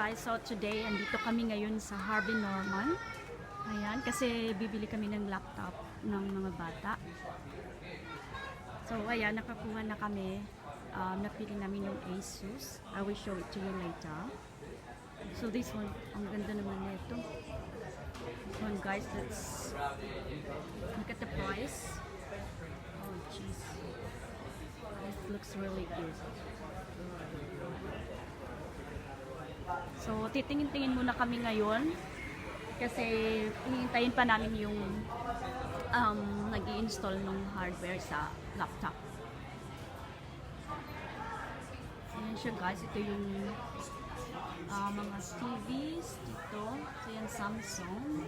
guys, so today andito kami ngayon sa Harvey Norman. Ayan, kasi bibili kami ng laptop ng mga bata. So ayan, nakakuha na kami. Napili namin yung Asus. I will show it to you later. So this one, ang ganda naman nito. This one guys, let's look at the price. Oh jeez, it looks really good. So, titingin-tingin muna kami ngayon kasi hihintayin pa namin yung nag-i-install ng hardware sa laptop. Ayan siya guys, ito yung mga TVs dito. So, yan Samsung.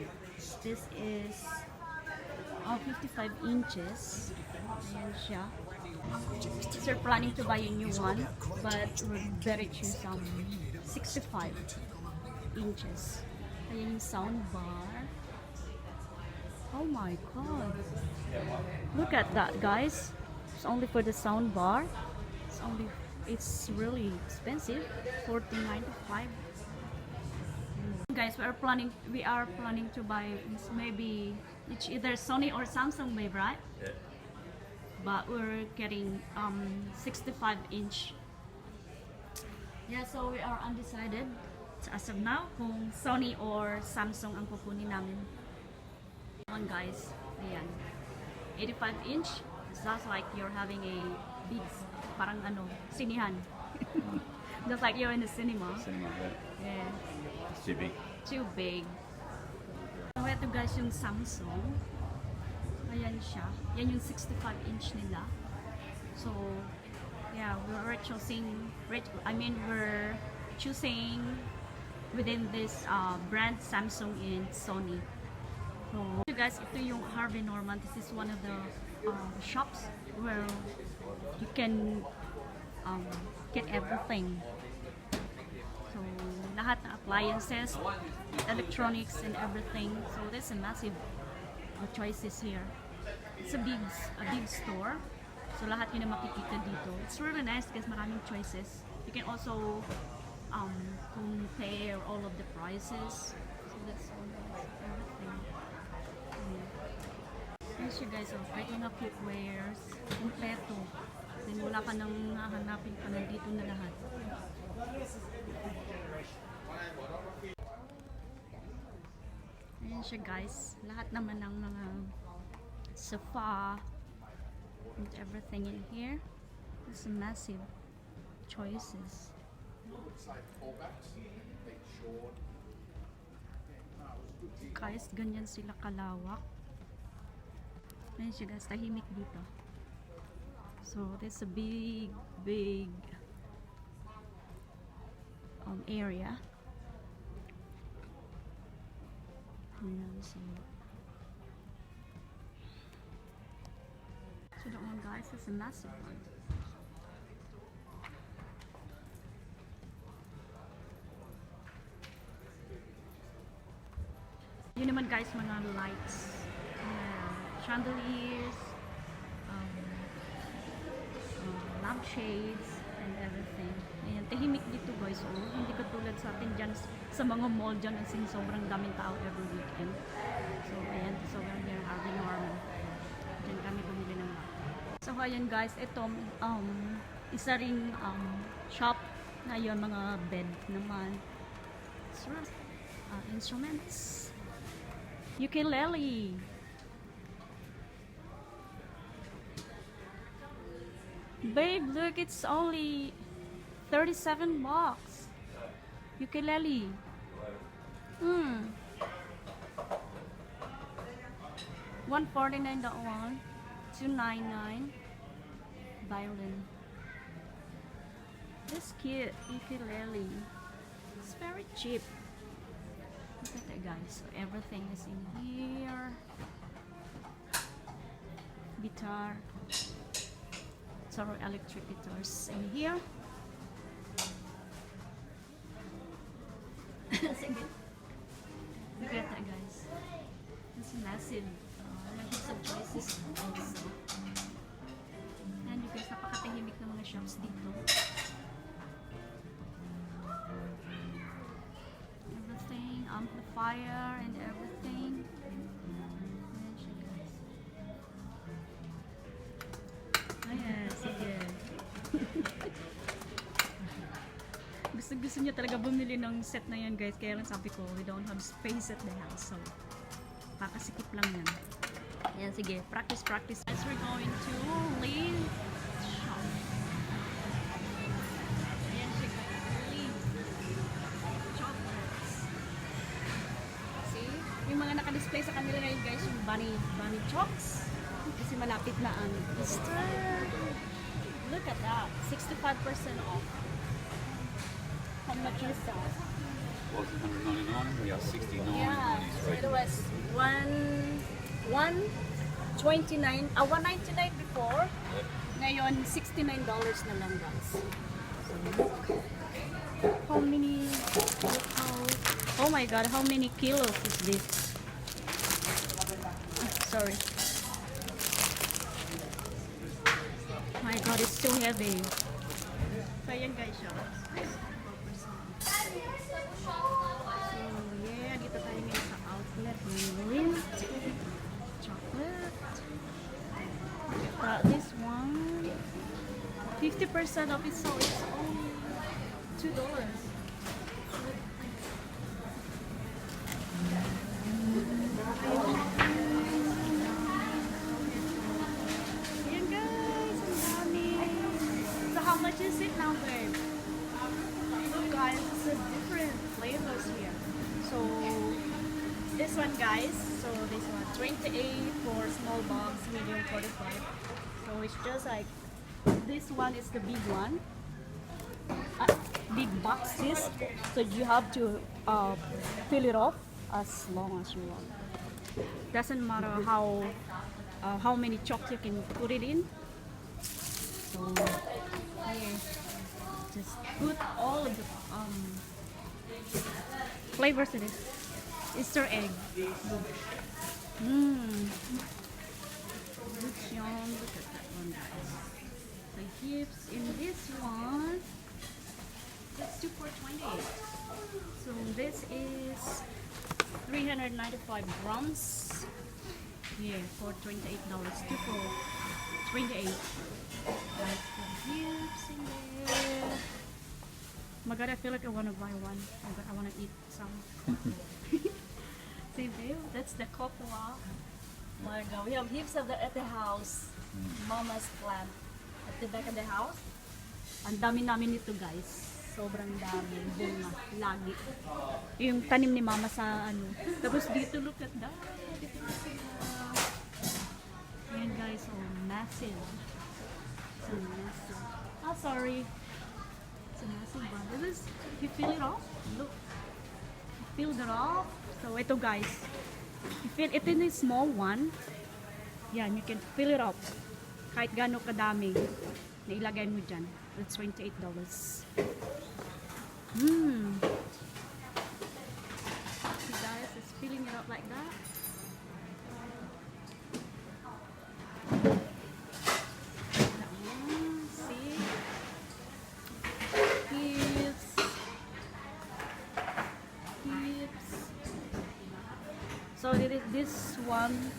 This is 55 inches. Ayan siya. So, we're planning to buy a new one, but we're better choose 65 inches. Ayan yung sound bar. Oh my god. Look at that, guys. It's only for the sound bar. It's really expensive. $14.95. Guys, we are planning to buy maybe either Sony or Samsung, babe, right? Yeah. But we're getting 65 inch. Yeah, so we are undecided as of now kung Sony or Samsung ang pupunin namin. On guys, ayan. 85 inch. It sounds like you're having a big, parang sinihan. Just like you're in the cinema. Yeah. It's too big. Too big. So ito guys yung Samsung. Ayan siya. Yan yung 65 inch nila. So, yeah, we're choosing within this brand Samsung and Sony. So guys, ito yung Harvey Norman. This is one of the shops where you can get everything. So lahat ng appliances, electronics and everything. So there's a massive choices here. It's a big store. So lahat yun na makikita dito. It's really nice because maraming choices. You can also compare all of the prices. So that's all nice. Everything. Here's you guys, right on the cookwares. Kompleto. Then wala ka nang hahanapin pa, nandito na lahat. Ayan siya guys. Lahat naman ng mga sofa and everything in here. There's massive choices. Guys, ganyan sila kalawak. Ayan siya guys, tahimik dito. So, there's a big area. Ayan, so that one guys is a massive one. Yun naman guys, mga lights, chandeliers, lampshades, and everything. Ayan, tahimik dito guys. Hindi katulad sa atin dyan, sa mga mall dyan, as in sobrang daming tao every weekend. So ayan, sobrang here, Harvey Norman. Dyan kami bumili ng laptop. So ayan guys, ito isa ring shop na yun, mga bed naman. Instruments, ukulele. Babe, look, it's only 37 bucks. Ukulele. $149 that one. $299. Violin. This cute ukulele. It's very cheap. Look at that guys. So everything is in here. Guitar. Several electric guitars in here. Look at that guys. It's massive. Heaps of choices also. And you guys, napakatahimik ng mga shops dito. fire and everything. Ayan siya guys. Ayan, sige. Gusto niya talaga bumili ng set na yan guys, kaya lang sabi ko we don't have space at the house, so kakasikip lang yan. Ayan, sige, practice. As we're going to Lindt shop. Ayan siya guys, Lindt chocolates. See? Yung mga naka-display sa kanila ngayon guys, yung bunny chocks. Kasi malapit na ang Easter. Look at that, 65% off. How much is that? Was it 199? We are 69. Yeah, so it was 129, 199 before. Yep. Ngayon, $69 na lang guys. So, how many, oh my god, how many kilos is this? Sorry. My god, it's so heavy. So, yan guys siya. So, yeah, dito tayo ngayon sa outlet ng Lindt Chocolate. This one, 50% off it, so it's only $2. Ayan guys, ang dami. So how much is it now, babe? Look guys, it's a different flavors here. So this one guys, so this one 28 for small box, medium 45. So it's just like this one is the big one, big boxes. So you have to fill it off as long as you want. Doesn't matter how many chocks you can put it in. So yeah, just put all of the flavors in it. Easter egg. Looks yum. Look at that one, guys. The gifts in this one. That's 2 for $28. So this is 395 grams. Yeah, for $28. 2 for $28. Like the gifts in there. Oh my god, I feel like I want to buy one. Oh my god, I want to eat some. See, babe, that's the cocoa. Oh my god, we have heaps of that at the house. Mama's plant at the back of the house. Ang dami namin nito guys. Sobrang dami. Bunga. Lagi. Yung tanim ni mama sa ano. Tapos dito, look at that. Dito na sila. Ayan guys, so massive. So massive. Oh, sorry. It's a massive one. This is, you feel it off? Look. You feel it off? So ito guys. You feel it in a small one. Yan, you can fill it up. Kahit gaano kadami na ilagay mo dyan. That's $28. See guys, it's filling it up like that. That one, see? Hips. So this one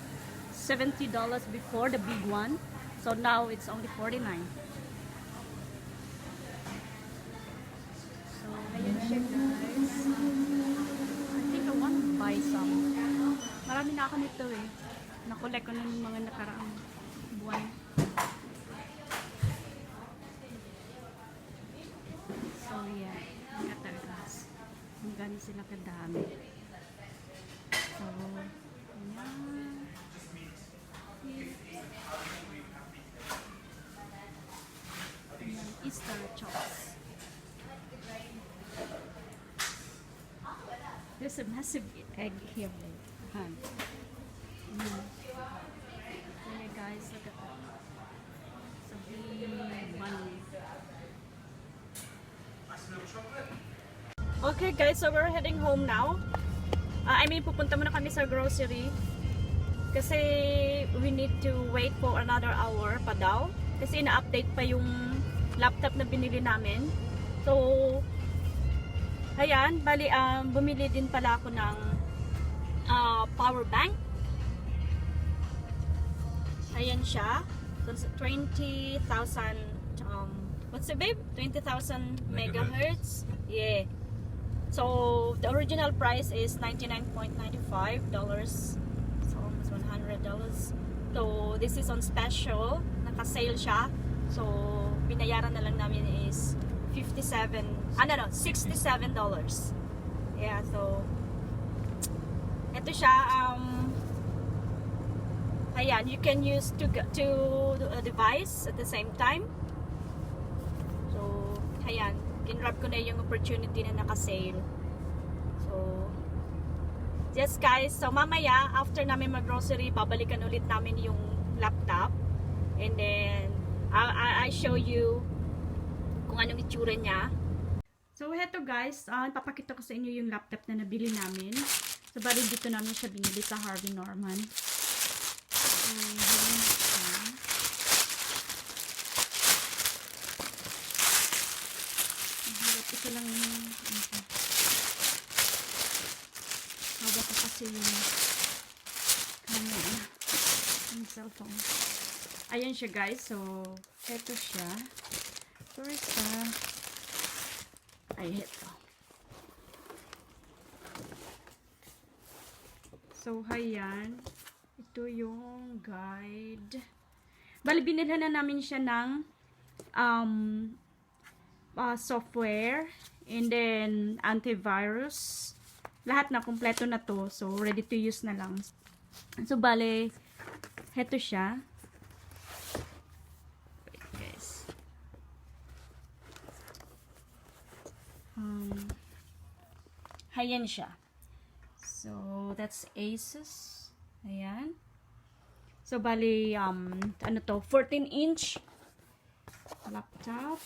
$70 before the big one, so now it's only $49. So ayan siya guys. I think I want to buy some. Marami na ako nito eh. Nakolek ko na ng mga nakaraang buwan. So yeah, look at that guys. Ang gani sila kadami. So Easter chops. There's a massive egg here. Okay guys, look at that. It's a big bunny. Okay guys, so we're heading home now. I mean, pupunta muna kami sa grocery. Kasi we need to wait for another hour pa daw. Kasi ina-update pa yung laptop na binili namin. So, ayan, bali, bumili din pala ako ng power bank. Ayan siya. So, 20,000 what's it, babe? 20,000 megahertz. Yeah. So the original price is $99.95. So almost $100. So this is on special. Naka-sale siya. So binayaran na lang namin is $67. Yeah, so ito siya. Ayan, you can use two device at the same time. So ayan, kinrab ko na yung opportunity na naka-sale. So yes guys, so mamaya after namin mag-grocery, babalikan ulit namin yung laptop, and then I show you kung anong itsura niya. So heto guys, papakita ko sa inyo yung laptop na nabili namin. So bali dito namin siya binili sa Harvey Norman. Ito lang yung hawak ko kasi yung camera, yung cellphone. Ayan siya guys. So eto siya. First ay ito. So ayan, ito yung guide. Bali binilhan na namin siya ng software, and then antivirus. Lahat na kompleto na to. So ready to use na lang. So bale, heto siya. Wait guys. Ayan siya. So that's Asus. Ayan. So bale, ano to, 14-inch laptop.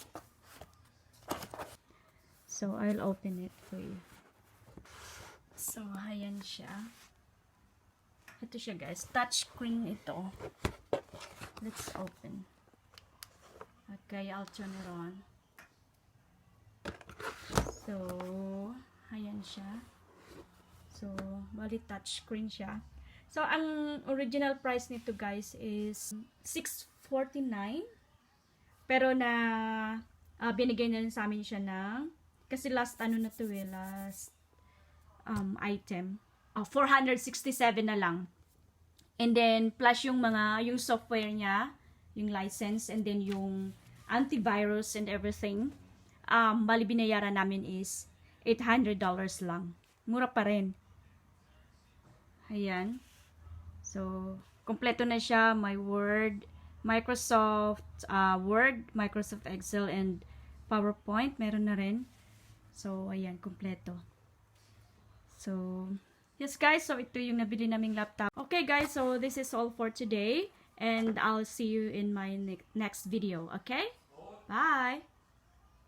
So I'll open it for you. So ayan siya. Ito siya guys, touch screen ito. Let's open. Okay, I'll turn it on. So ayan siya. So bali touch screen siya. So ang original price nito guys is $649. Pero na binigay na rin sa amin siya ng, kasi last ano na to last item, 467 na lang. And then plus yung yung software niya, yung license, and then yung antivirus and everything, bali binayaran namin is $800 lang. Mura pa rin. Ayan. So kompleto na siya. May Word, Microsoft Word, Microsoft Excel, and PowerPoint. Meron na rin. So, ayan, kompleto. So, yes guys. So, ito yung nabili naming laptop. Okay guys, so this is all for today. And I'll see you in my next video. Okay? Bye!